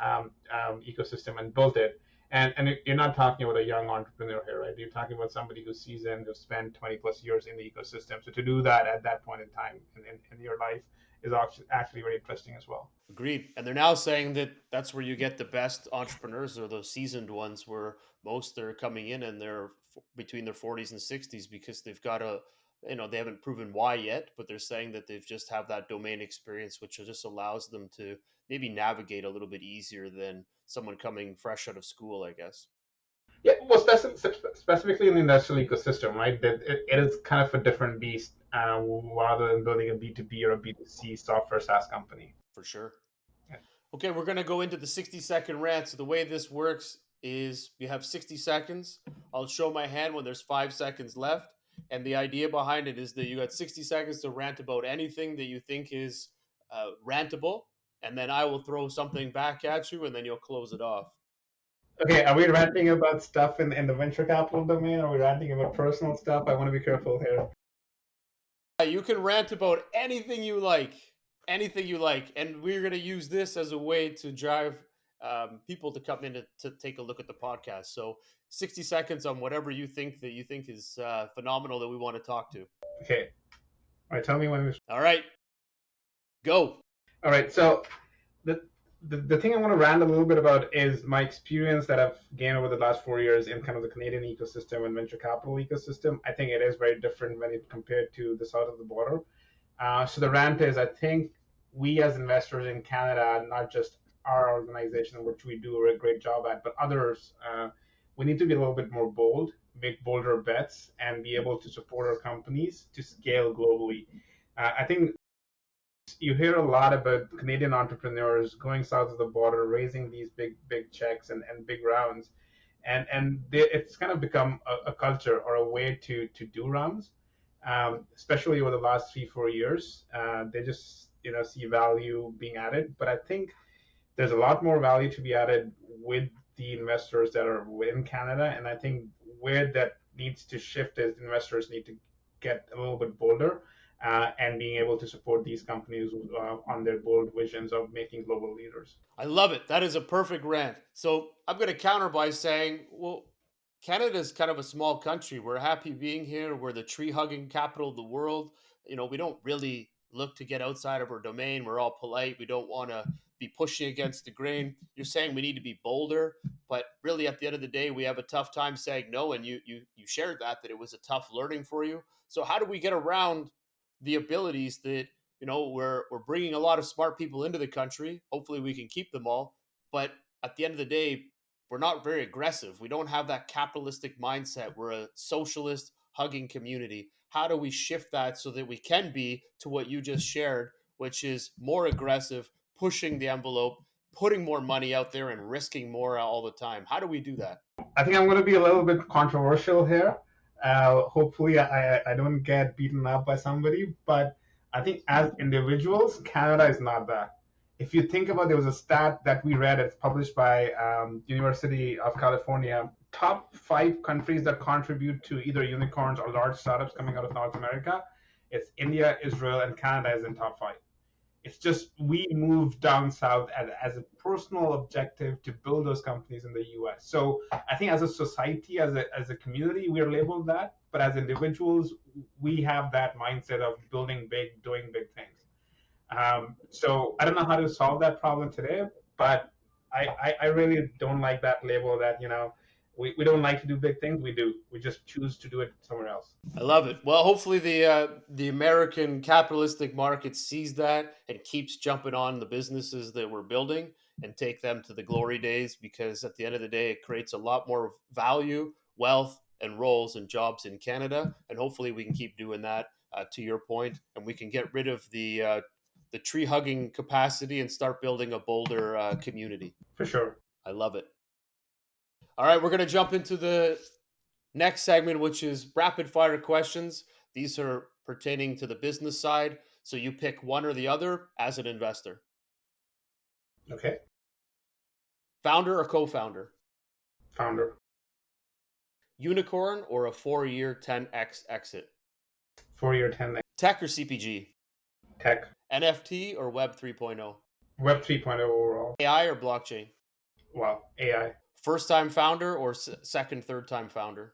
ecosystem and built it. And you're not talking about a young entrepreneur here, right? You're talking about somebody who's seasoned, who's spent 20 plus years in the ecosystem. So to do that at that point in time in your life is actually very interesting as well. Agreed. And they're now saying that that's where you get the best entrepreneurs, or those seasoned ones, where most are coming in and they're between their 40s and 60s because they've got they haven't proven why yet, but they're saying that they've just have that domain experience, which just allows them to maybe navigate a little bit easier than someone coming fresh out of school, I guess. Yeah, well, specifically in the industrial ecosystem, right? That it is kind of a different beast rather than building a B2B or a B2C software SaaS company. For sure. Yeah. Okay, we're going to go into the 60-second rant. So the way this works is we have 60 seconds. I'll show my hand when there's 5 seconds left. And the idea behind it is that you got 60 seconds to rant about anything that you think is rantable. And then I will throw something back at you and then you'll close it off. Okay, are we ranting about stuff in the venture capital domain? Are we ranting about personal stuff? I want to be careful here. You can rant about anything you like, and we're going to use this as a way to drive people to come in to take a look at the podcast. So 60 seconds on whatever you think is phenomenal that we want to talk to. Okay. All right, tell me when. All right, go. All right, so the thing I want to rant a little bit about is my experience that I've gained over the last 4 years in kind of the Canadian ecosystem and venture capital ecosystem. I think it is very different when it compared to the south of the border. So the rant is, I think we as investors in Canada, not just our organization, which we do a great job at, but others, we need to be a little bit more bold, make bolder bets, and be able to support our companies to scale globally. I think you hear a lot about Canadian entrepreneurs going south of the border, raising these big checks and big rounds, and it's kind of become a culture or a way to do rounds, especially over the last 3-4 years. They just see value being added, but I think there's a lot more value to be added with the investors that are in Canada, and I think where that needs to shift is investors need to get a little bit bolder and being able to support these companies on their bold visions of making global leaders. I love it. That is a perfect rant. So I'm going to counter by saying, well, Canada is kind of a small country. We're happy being here. We're the tree hugging capital of the world. We don't really look to get outside of our domain. We're all polite. We don't want to be pushing against the grain. You're saying we need to be bolder, but really at the end of the day, we have a tough time saying no. And you shared that it was a tough learning for you. So how do we get around the abilities that we're bringing a lot of smart people into the country? Hopefully we can keep them all, but at the end of the day, we're not very aggressive. We don't have that capitalistic mindset. We're a socialist hugging community. How do we shift that so that we can be to what you just shared, which is more aggressive, pushing the envelope, putting more money out there and risking more all the time? How do we do that? I think I'm going to be a little bit controversial here. Hopefully I don't get beaten up by somebody, but I think as individuals, Canada is not that. If you think about, there was a stat that we read, it's published by University of California, top 5 countries that contribute to either unicorns or large startups coming out of North America. It's India, Israel, and Canada is in top 5. It's just we moved down south as a personal objective to build those companies in the US. So I think as a society, as a community, we are labeled that. But as individuals, we have that mindset of building big, doing big things. So I don't know how to solve that problem today, but I really don't like that label that, we don't like to do big things. We do. We just choose to do it somewhere else. I love it. Well, hopefully the American capitalistic market sees that and keeps jumping on the businesses that we're building and take them to the glory days, because at the end of the day, it creates a lot more value, wealth, and roles and jobs in Canada. And hopefully we can keep doing that, to your point, and we can get rid of the tree hugging capacity and start building a bolder community. For sure. I love it. All right, we're going to jump into the next segment, which is rapid fire questions. These are pertaining to the business side. So you pick one or the other as an investor. Okay. Founder or co-founder? Founder. Unicorn or a 4-year 10x exit? 4-year 10x. Tech or CPG? Tech. NFT or Web 3.0? Web 3.0 overall. AI or blockchain? Well, AI. First-time founder or second, third-time founder?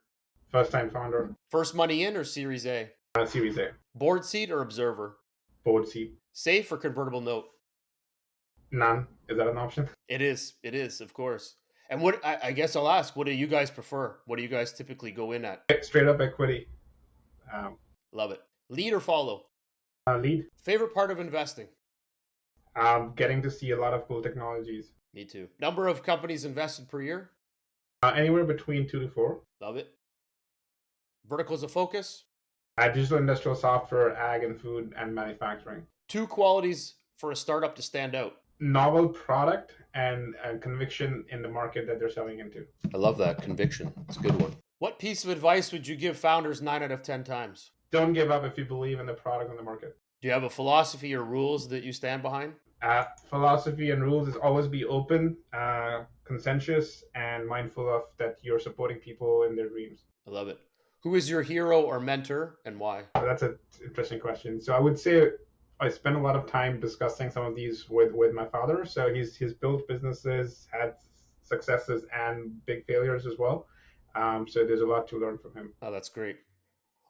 First-time founder. First money in or Series A? Series A. Board seat or observer? Board seat. Safe or convertible note? None. Is that an option? It is, of course. And what I guess I'll ask, what do you guys prefer? What do you guys typically go in at? Straight up equity. Love it. Lead or follow? Lead. Favorite part of investing? Getting to see a lot of cool technologies. Me too. Number of companies invested per year? Anywhere between 2 to 4. Love it. Verticals of focus? Digital industrial software, ag and food, and manufacturing. 2 qualities for a startup to stand out? Novel product and conviction in the market that they're selling into. I love that. Conviction. It's a good one. What piece of advice would you give founders 9 out of 10 times? Don't give up if you believe in the product and the market. Do you have a philosophy or rules that you stand behind? Philosophy and rules is always be open, conscientious, and mindful of that you're supporting people in their dreams. I love it. Who is your hero or mentor and why? That's an interesting question. So I would say I spend a lot of time discussing some of these with my father. So he's built businesses, had successes and big failures as well. So there's a lot to learn from him. Oh, that's great.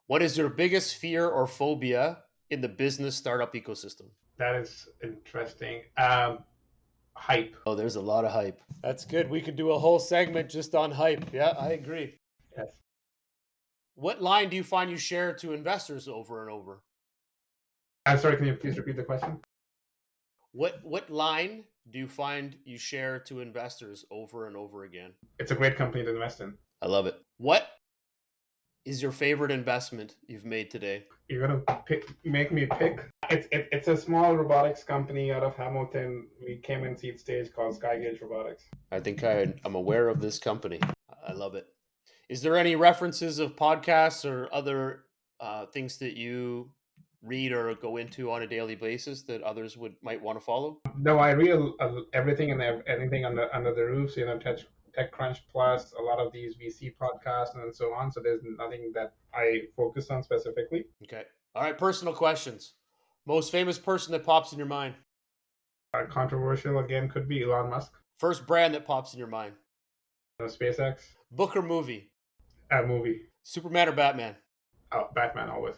What is your biggest fear or phobia in the business startup ecosystem? That is interesting. Hype. Oh, there's a lot of hype. That's good. We could do a whole segment just on hype. Yeah, I agree. Yes. What line do you find you share to investors over and over? I'm sorry, can you please repeat the question? What line do you find you share to investors over and over again? It's a great company to invest in. I love it. What is your favorite investment you've made today? You're gonna make me pick. It's a small robotics company out of Hamilton. We came in seed stage called Skygage Robotics. I think I'm aware of this company. I love it. Is there any references of podcasts or other things that you read or go into on a daily basis that others might want to follow? No, I read everything and anything under the roof. So, TechCrunch Plus, a lot of these VC podcasts and so on. So there's nothing that I focus on specifically. Okay. All right. Personal questions. Most famous person that pops in your mind? Controversial again could be Elon Musk. First brand that pops in your mind? SpaceX. Book or movie? Movie. Superman or Batman? Oh, Batman always.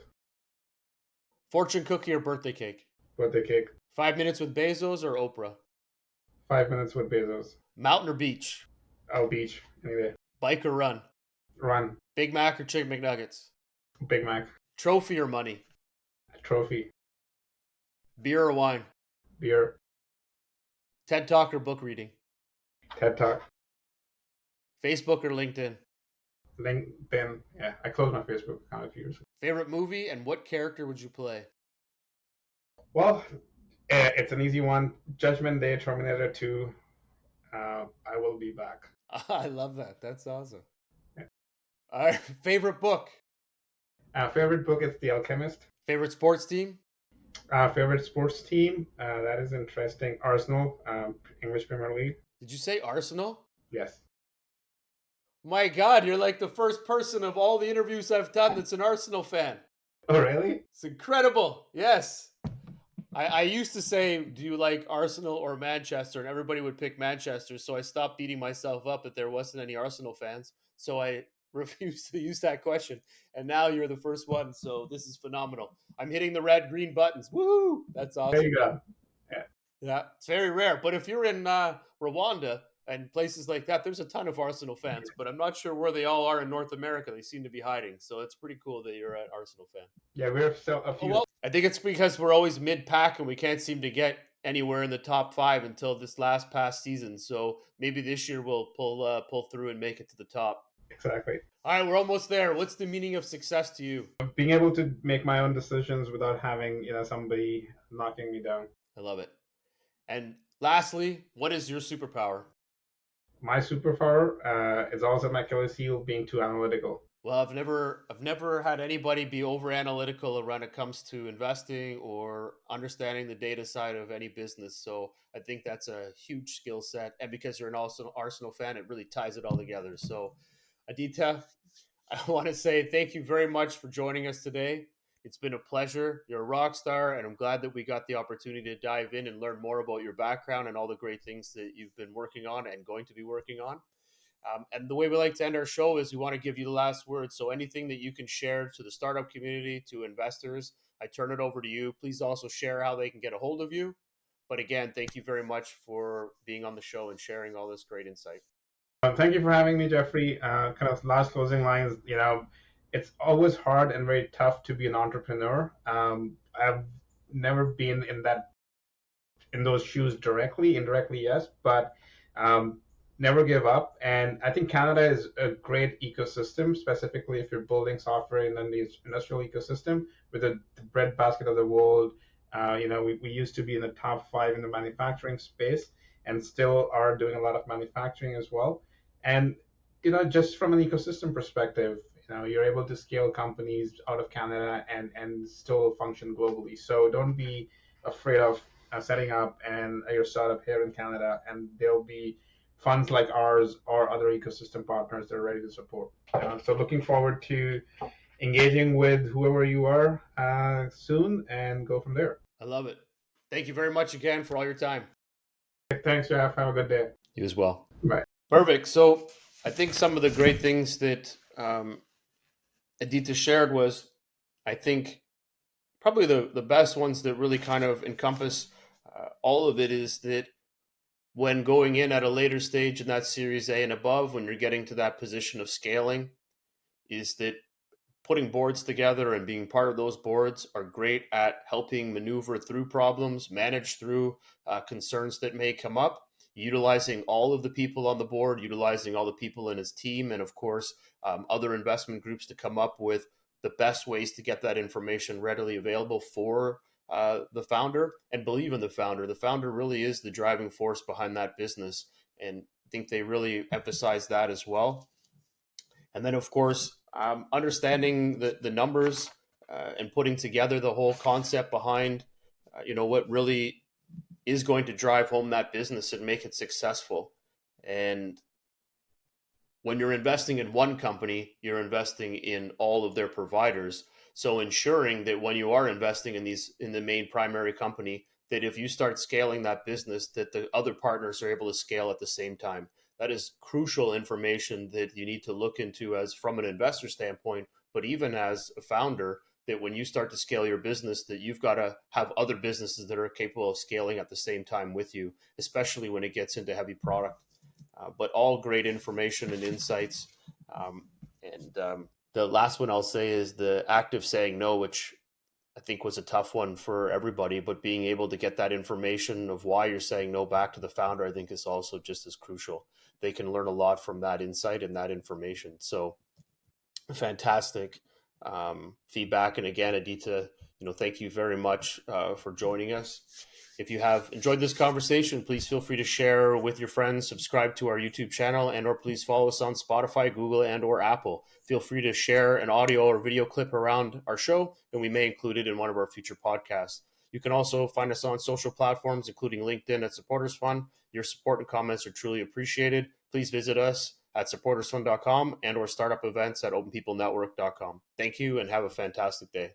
Fortune cookie or birthday cake? Birthday cake. 5 minutes with Bezos or Oprah? 5 minutes with Bezos. Mountain or beach? Oh, beach. Anyway. Bike or run? Run. Big Mac or Chicken McNuggets? Big Mac. Trophy or money? Trophy. Beer or wine? Beer. TED Talk or book reading? TED Talk. Facebook or LinkedIn? LinkedIn. Yeah, I closed my Facebook account a few years ago. Favorite movie and what character would you play? Well, it's an easy one. Judgment Day, Terminator 2. I will be back. I love that. That's awesome. Yeah. All right. Favorite book? Favorite book is The Alchemist. Favorite sports team? Favorite sports team? That is interesting. Arsenal, English Premier League. Did you say Arsenal? Yes. My God, you're like the first person of all the interviews I've done that's an Arsenal fan. Oh, really? It's incredible. Yes. I used to say, do you like Arsenal or Manchester? And everybody would pick Manchester. So I stopped beating myself up that there wasn't any Arsenal fans. So I refused to use that question. And now you're the first one. So this is phenomenal. I'm hitting the red, green buttons. Woo! That's awesome. There you go. Yeah, it's very rare. But if you're in Rwanda and places like that, there's a ton of Arsenal fans. But I'm not sure where they all are in North America. They seem to be hiding. So it's pretty cool that you're an Arsenal fan. Yeah, we're still a few. Well, I think it's because we're always mid-pack and we can't seem to get anywhere in the top 5 until this past season. So maybe this year we'll pull through and make it to the top. Exactly. All right, we're almost there. What's the meaning of success to you? Being able to make my own decisions without having somebody knocking me down. I love it. And lastly, what is your superpower? My superpower is also my Achilles heel, being too analytical. Well, I've never had anybody be over analytical when it comes to investing or understanding the data side of any business. So I think that's a huge skill set. And because you're an Arsenal fan, it really ties it all together. So Aditya, I want to say thank you very much for joining us today. It's been a pleasure. You're a rock star, and I'm glad that we got the opportunity to dive in and learn more about your background and all the great things that you've been working on and going to be working on. And the way we like to end our show is we want to give you the last word. So anything that you can share to the startup community, to investors, I turn it over to you. Please also share how they can get a hold of you. But again, thank you very much for being on the show and sharing all this great insight. Thank you for having me, Jeffrey. Kind of last closing lines, it's always hard and very tough to be an entrepreneur. I've never been in those shoes directly. Indirectly, yes, but never give up. And I think Canada is a great ecosystem, specifically if you're building software in the industrial ecosystem with the breadbasket of the world. We used to be in the top 5 in the manufacturing space and still are doing a lot of manufacturing as well. And just from an ecosystem perspective, you're able to scale companies out of Canada and still function globally. So don't be afraid of setting up and your startup here in Canada, and there'll be funds like ours or other ecosystem partners that are ready to support. So looking forward to engaging with whoever you are soon and go from there. I love it. Thank you very much again for all your time. Thanks, Jeff. Have a good day. You as well. Bye. Perfect. So I think some of the great things that Aditya shared was, I think, probably the best ones that really kind of encompass all of it is that when going in at a later stage in that Series A and above, when you're getting to that position of scaling, is that putting boards together and being part of those boards are great at helping maneuver through problems, manage through concerns that may come up, utilizing all of the people on the board, utilizing all the people in his team, and of course, other investment groups to come up with the best ways to get that information readily available for the founder, and believe in the founder. The founder really is the driving force behind that business. And I think they really emphasize that as well. And then, of course, understanding the numbers and putting together the whole concept behind, what really is going to drive home that business and make it successful. And when you're investing in one company, you're investing in all of their providers. So ensuring that when you are investing in the main primary company, that if you start scaling that business, that the other partners are able to scale at the same time. That is crucial information that you need to look into as from an investor standpoint, but even as a founder, that when you start to scale your business, that you've got to have other businesses that are capable of scaling at the same time with you, especially when it gets into heavy product. But all great information and insights. The last one I'll say is the active saying no, which I think was a tough one for everybody, but being able to get that information of why you're saying no back to the founder, I think is also just as crucial. They can learn a lot from that insight and that information. So fantastic feedback. And again, Aditya, thank you very much for joining us. If you have enjoyed this conversation, please feel free to share with your friends, subscribe to our YouTube channel, and or please follow us on Spotify, Google, and or Apple. Feel free to share an audio or video clip around our show, and we may include it in one of our future podcasts. You can also find us on social platforms, including LinkedIn at Supporters Fund. Your support and comments are truly appreciated. Please visit us at supportersfund.com and or startup events at openpeoplenetwork.com. Thank you and have a fantastic day.